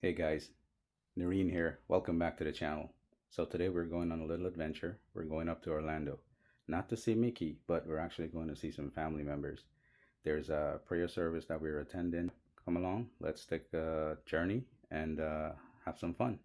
Hey guys, Noreen here. Welcome back to the channel. So today we're going on a little adventure. We're going up to Orlando. Not to see Mickey, but we're actually going to see some family members. There's a prayer service that we're attending. Come along, let's take a journey and have some fun.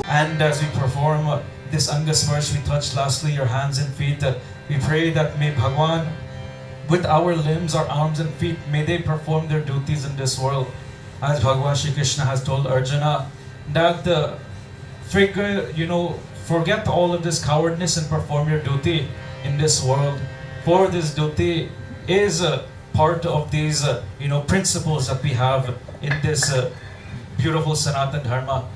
And as we perform this Angas verse, we touch lastly your hands and feet. We pray that may Bhagwan, with our limbs, our arms and feet, may they perform their duties in this world. As Bhagwan Shri Krishna has told Arjuna, that forget all of this cowardness and perform your duty in this world. For this duty is part of these principles that we have in this beautiful Sanatan Dharma.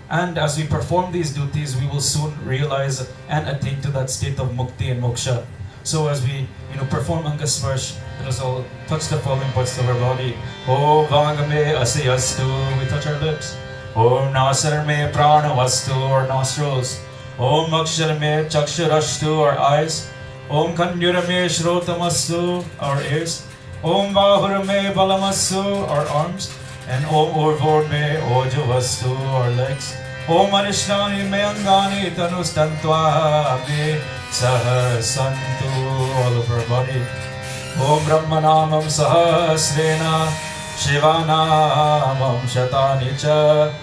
And as we perform these duties, we will soon realize and attain to that state of mukti and moksha. So as we perform Angas Sparsh, let us all touch the following parts of our body. Om Vagame Asiyastu, we touch our lips. Om Nasar me Prana Vastu, our nostrils. Om Akshar me Chakshurashtu, our eyes. Om Kanyura me Shrotamastu, our ears. Om Bahura me Balamastu, our arms. And Om Urvor me Ojavastu, our legs. Om Anishnani me Angani Tanustantva me Sahasantu, all of our body. Om Brahmanamam Sahasrena Shivanamam Shatani Cha.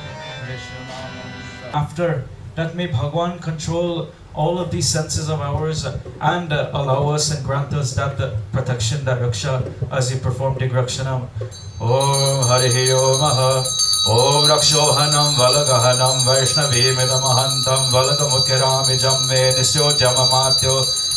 After that, may Bhagwan control all of these senses of ours and allow us and grant us that protection, that raksha, as we perform Digrakshanam. Om Harihi Om Om Rakshohanam Valagahanam Vaishnavimidamahantam Valagamukirami Jamme Nisyo Jamamatyo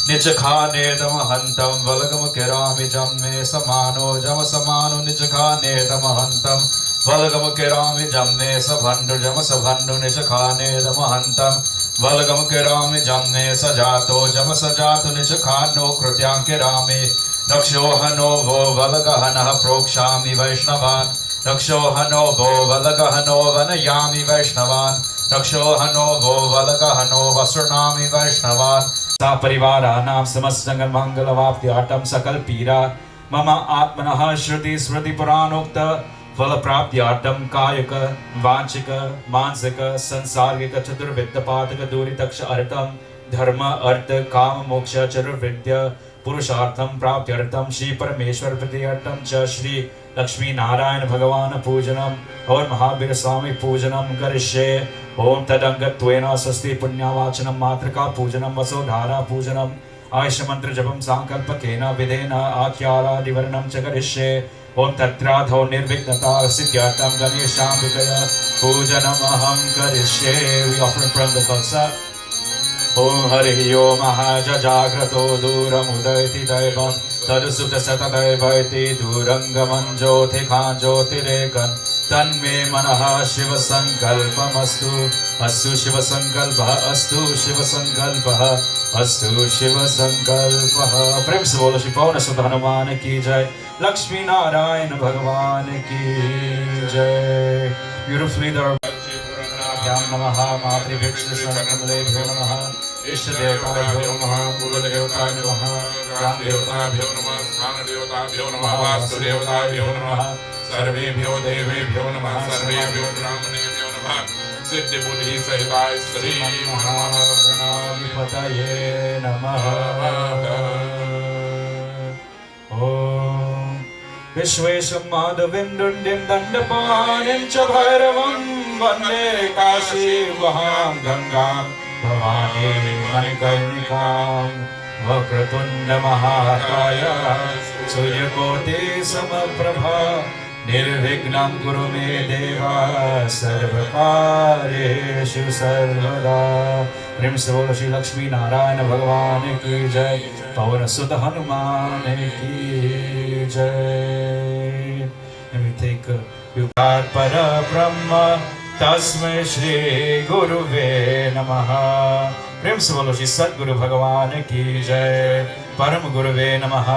Nichakhane Damahantam Valagamukirami Jamme Samano Jamasamano Nichakhane Damahantam Valagamukirami Jamme Sabhandu Jamasabhandu Nichakhane Damahantam Valagamukirami Jamme Sajato Jamasajato Nichakhano Krutyankirami Rakshohano vo valagahana prokshami Vaishnavan Rakshohano vo valagahano vanayami Vaishnavan Rakshohano vo valagahano vasurnami Vaishnavan Sa parivaranam samastangan mangalavapti atam sakal pira Mama atmanaha shruti smriti puranokta Valaprapti atam kayaka vanchika mansika sansargika chaturvidyapataka duritaksha artam Dharma artha kama moksha chaturvidya पुरुषार्थम प्राप्त्यर्थम Shri परमेश्वर प्रीत्यर्थम च श्री लक्ष्मी नारायण भगवान पूजनम और महावीर स्वामी पूजनम करिष्ये ओम तदंगत्वेन स्वस्ति पुण्यवाचनम मातृका पूजनम वसोधारा पूजनम आयुष मंत्र जपम संकल्पकेन विधेन आख्यारादिवर्णम च करिष्ये ओम तत्राधो निर्विघ्नता सिद्ध्यर्थम गणेशाम्बिकया पूजनम अहं करिष्ये. We offer from the concept. Om Harihi Om Jaggrato Duramudayati Daivam Tadusutta Satadaivaiti Durangaman Jyotikhan Jyotirekan Tanme Manaha Shiva Sankalpamastu Astu Shiva Sankalpaha Astu Shiva Sankalpaha Astu Shiva Sankalpaha. Prem se bolo Shri Pawan Sutta Hanuman ki jai, Lakshmi Narayan Bhagavan ki jai. Beautifully there. नमः मातृभिक्षुसर्वकमलेभ्यो नमः इष्टदेवताभ्यो नमः कुलदेवताभ्यो नमः ग्रामदेवताभ्यो नमः स्थानदेवताभ्यो नमः वास्तुदेवताभ्यो नमः सर्वेभ्यो देवेभ्यो नमः सर्वेभ्यो ब्राह्मणेभ्यो नमः सिद्धिबुद्धि सहिताय श्री महागणाधिपतये नमः ॐ विश्वेशं माधवीं दुण्डिं दण्डपाणिं च भैरवं वन्दे काशीमहां गङ्गां भवानी मणिकर्णिकां वक्रतुण्डमहाकाय सूर्यकोटिसमप्रभा निर्विघ्नं कुरु मे देव सर्वकार्येषु सर्वदा। प्रेम से बोलो श्री लक्ष्मी नारायण भगवान की जय, पवन सुत हनुमान की जय। And we take युगार पर ब्रह्म तस्मै श्री गुरुवे नमः। प्रेम से बोलो श्री सद्गुरु भगवान की जय, परम गुरुवे नमः,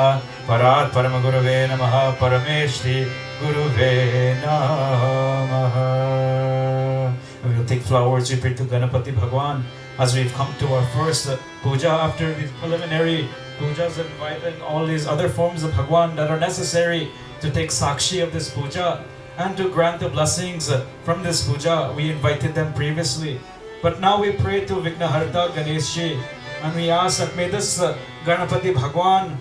परात् परम गुरुवे नमः, परमेश्वरी गुरुवे नमः। We will take flowers, we pray to Ganapati Bhagwan as we've come to our first puja after these preliminary pujas, inviting all these other forms of Bhagwan that are necessary to take sakshi of this puja and to grant the blessings from this puja. We invited them previously, but now we pray to Vignaharta Ganeshji, and we ask that may this Ganapati Bhagwan,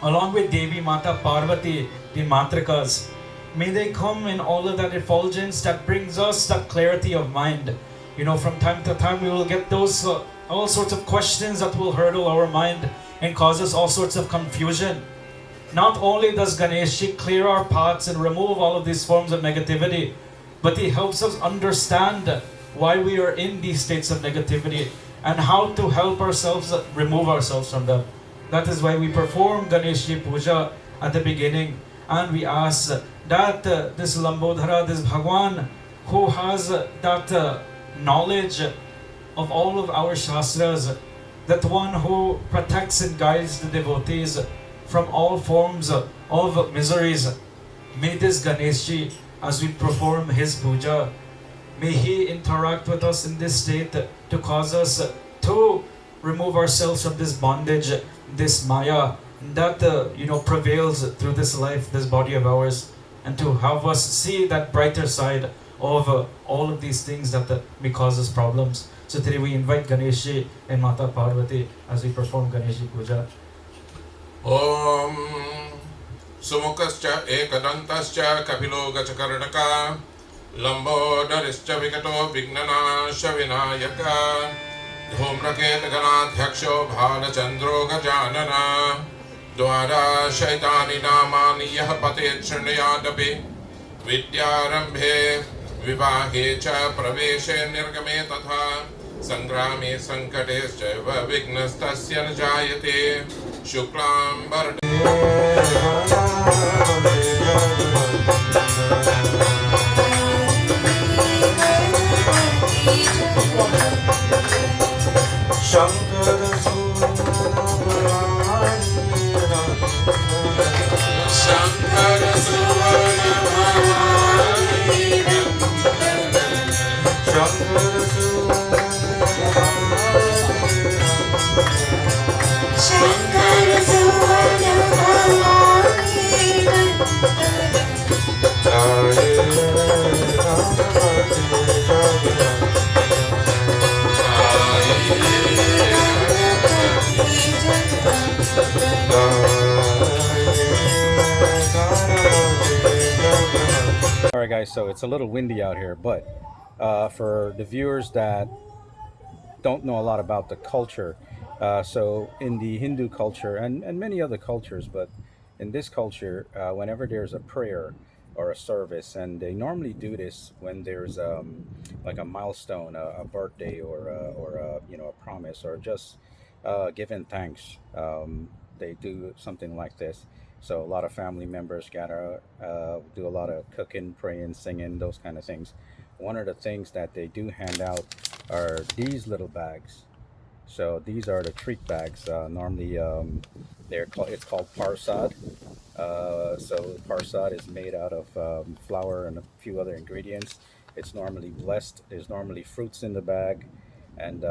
along with Devi Mata Parvati, the Matrikas, may they come in all of that effulgence that brings us that clarity of mind. You know, from time to time we will get those all sorts of questions that will hurdle our mind and cause us all sorts of confusion. Not only does Ganeshji clear our paths and remove all of these forms of negativity, but he helps us understand why we are in these states of negativity and how to help ourselves remove ourselves from them. That is why we perform Ganeshji Puja at the beginning, and we ask that this Lambodhara, this Bhagwan, who has that knowledge of all of our Shastras, that one who protects and guides the devotees from all forms of miseries, may this Ganeshji, as we perform his puja, may he interact with us in this state to cause us to remove ourselves from this bondage, this Maya that prevails through this life, this body of ours, and to have us see that brighter side of all of these things that may cause us problems. So today we invite Ganeshji and Mata Parvati as we perform Ganeshji Puja. Om Sumukascha Ekadantascha Kapilo Gachakarnaka Lambodarischa Vikato Vignana Shavinayaka Dhumraketa Ganadhyaksho Bhalachandro Gajanana Dwara Shaitani Namani Yahapate Churnayadapi Vidyarambhe Vivahe Cha Praveshe Nirgame Tatha Sangrame Sankatescha Vignastasya Najayate Shuklam Bharati Alright guys, so it's a little windy out here, but for the viewers that don't know a lot about the culture, so in the Hindu culture and many other cultures, but in this culture, whenever there's a prayer or a service, and they normally do this when there's like a milestone, a birthday, or a promise, or just giving thanks, they do something like this. So a lot of family members gather, do a lot of cooking, praying, singing, those kind of things. One of the things that they do hand out are these little bags. So these are the treat bags. Normally, it's called parsad. So parsad is made out of flour and a few other ingredients, It's normally blessed. There's normally fruits in the bag, and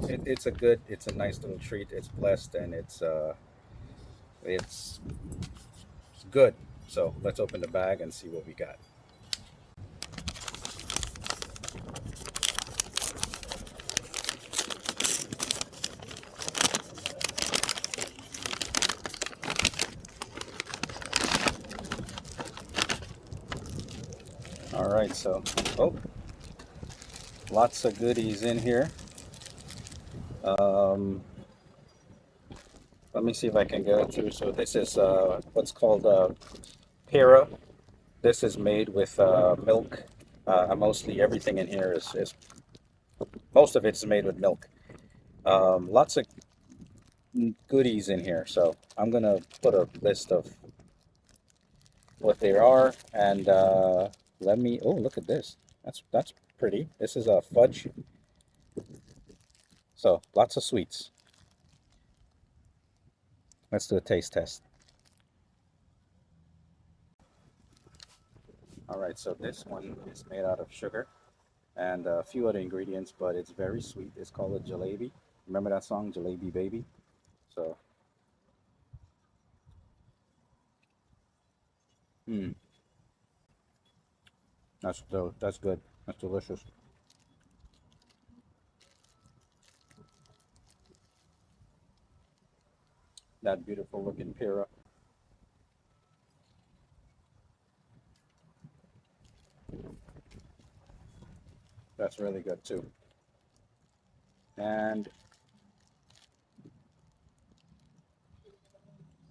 it's a nice little treat. It's blessed and it's good. So let's open the bag and see what we got. All right, so oh, lots of goodies in here. Um, Let me see if I can go through. So this is what's called pera. This is made with milk. Mostly everything in here is most of it's made with milk. Lots of goodies in here. So I'm gonna put a list of what they are, and let me. Oh, look at this. That's pretty. This is a fudge. So lots of sweets. Let's do a taste test. All right. So this one is made out of sugar and a few other ingredients, but it's very sweet. It's called a jalebi. Remember that song, Jalebi Baby? So, mm, that's good. That's delicious. That beautiful looking pira. That's really good too. And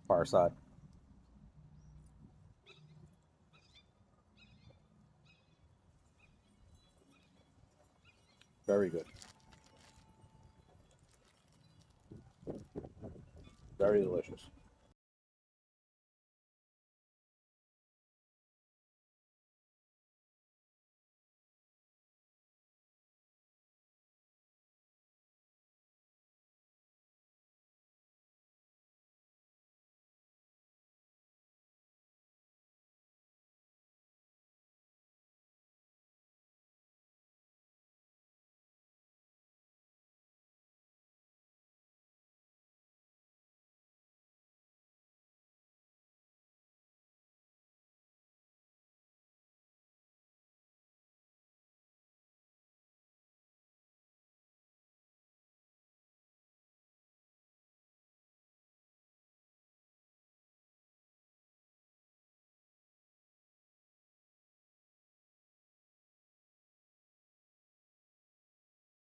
parsad, very good. Very delicious.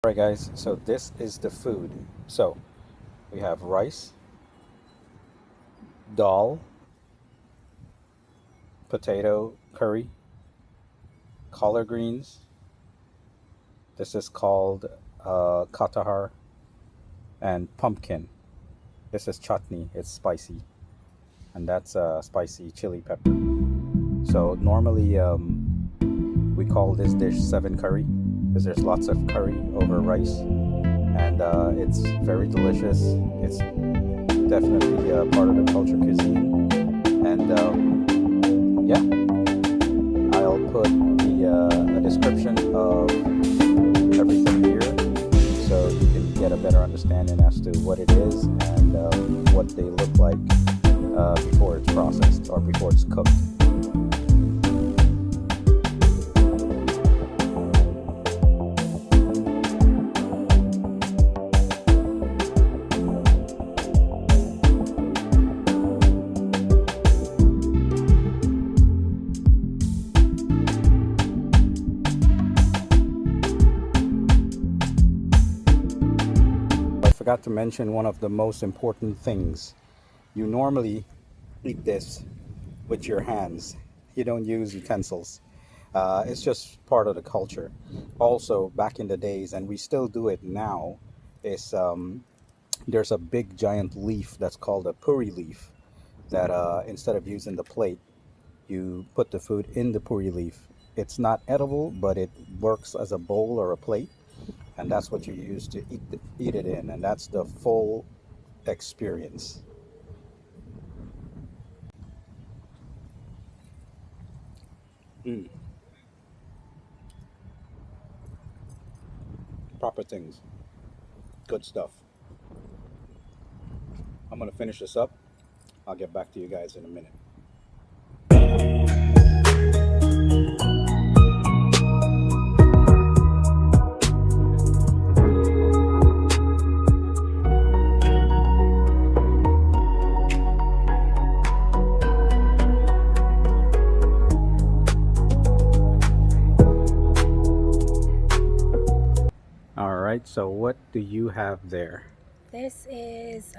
All right, guys. So this is the food. So we have rice, dal, potato curry, collard greens. This is called katahar, and pumpkin. This is chutney. It's spicy, and that's spicy chili pepper. So normally we call this dish seven curry because there's lots of curry over rice, and it's very delicious. It's definitely part of the culture cuisine, and yeah, I'll put a description of everything here so you can get a better understanding as to what it is and what they look like before it's processed or before it's cooked. I forgot to mention one of the most important things. You normally eat this with your hands. You don't use utensils. It's just part of the culture. Also, back in the days, and we still do it now, is there's a big giant leaf that's called a puri leaf that instead of using the plate, you put the food in the puri leaf. It's not edible, but it works as a bowl or a plate, and that's what you use to eat it in, and that's the full experience. Mm. proper things. Good stuff. I'm gonna finish this up. I'll get back to you guys in a minute. All right, so what do you have there? This is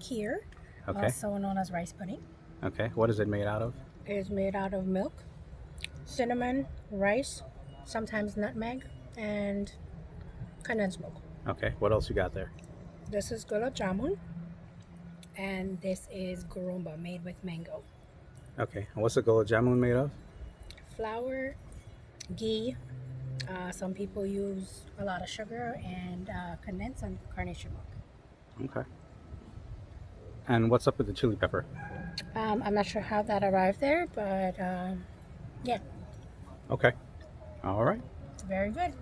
kheer, Okay. also known as rice pudding. Okay, what is it made out of? It is made out of milk, cinnamon, rice, sometimes nutmeg, and condensed milk. Okay, what else you got there? This is gulab jamun, and this is gurumba made with mango. Okay, and what's the gulab jamun made of? Flour, ghee. Some people use a lot of sugar and condensed and carnation milk. Okay. And what's up with the chili pepper? I'm not sure how that arrived there, but yeah, Okay. All right. it's very good.